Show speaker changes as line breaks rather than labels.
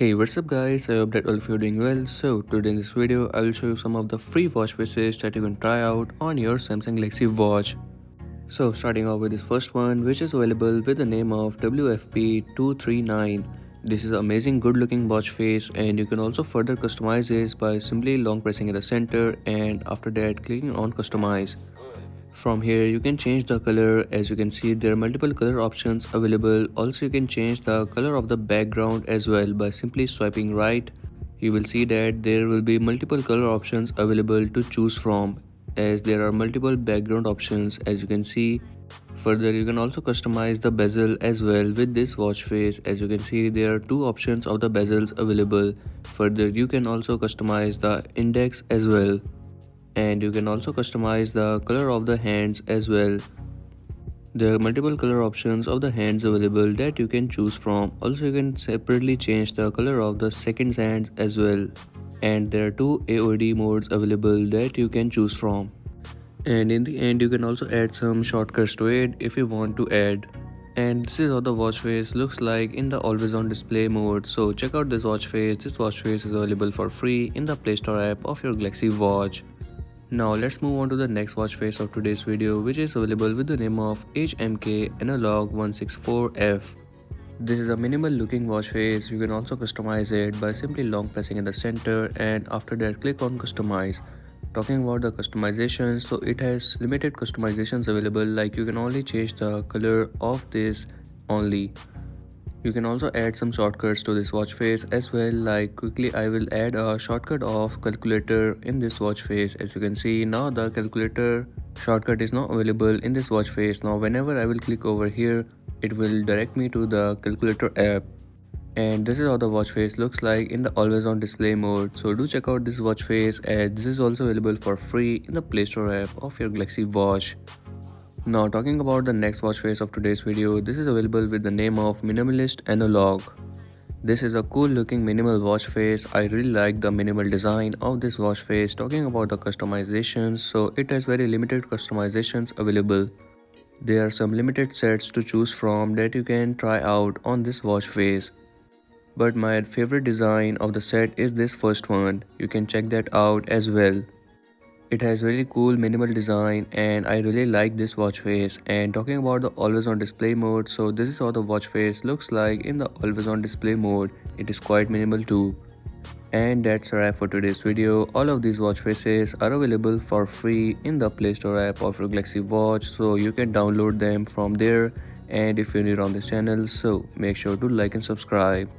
Hey, what's up guys? I hope that all of you are doing well. So today in this video I will show you some of the free watch faces that you can try out on your Samsung Galaxy Watch. So starting off with this first one, which is available with the name of WFP239. This is an amazing good looking watch face, and you can also further customize it by simply long pressing in the center and after that clicking on customize. From here you can change the color. As you can see, there are multiple color options available. Also you can change the color of the background as well by simply swiping right. You will see that there will be multiple color options available to choose from, as there are multiple background options as you can see. Further, you can also customize the bezel as well with this watch face. As you can see, there are two options of the bezels available. Further, you can also customize the index as well, and you can also customize the color of the hands as well. There are multiple color options of the hands available that you can choose from. Also you can separately change the color of the second hands as well, and there are two AOD modes available that you can choose from. And in the end you can also add some shortcuts to it if you want to add. And this is how the watch face looks like in the always on display mode. So check out this watch face. This watch face is available for free in the Play Store app of your Galaxy Watch. Now let's move on to the next watch face of today's video, which is available with the name of HMK Analog 164F. This is a minimal looking watch face. You can also customize it by simply long pressing in the center and after that click on customize. Talking about the customizations, so it has limited customizations available, like you can only change the color of this only. You can also add some shortcuts to this watch face as well, like quickly I will add a shortcut of calculator in this watch face. As you can see, now the calculator shortcut is not available in this watch face. Now whenever I will click over here, it will direct me to the calculator app. And this is how the watch face looks like in the always on display mode. So do check out this watch face, as this is also available for free in the Play Store app of your Galaxy Watch. Now talking about the next watch face of today's video, this is available with the name of Minimalist Analog. This is a cool looking minimal watch face. I really like the minimal design of this watch face. Talking about the customizations, so it has very limited customizations available. There are some limited sets to choose from that you can try out on this watch face. But my favorite design of the set is this first one. You can check that out as well. It has really cool minimal design and I really like this watch face. And talking about the always on display mode, so this is how the watch face looks like in the always on display mode. It is quite minimal too. And that's a wrap for today's video. All of these watch faces are available for free in the Play Store app of your Galaxy Watch, so you can download them from there. And if you're new on this channel, so make sure to like and subscribe.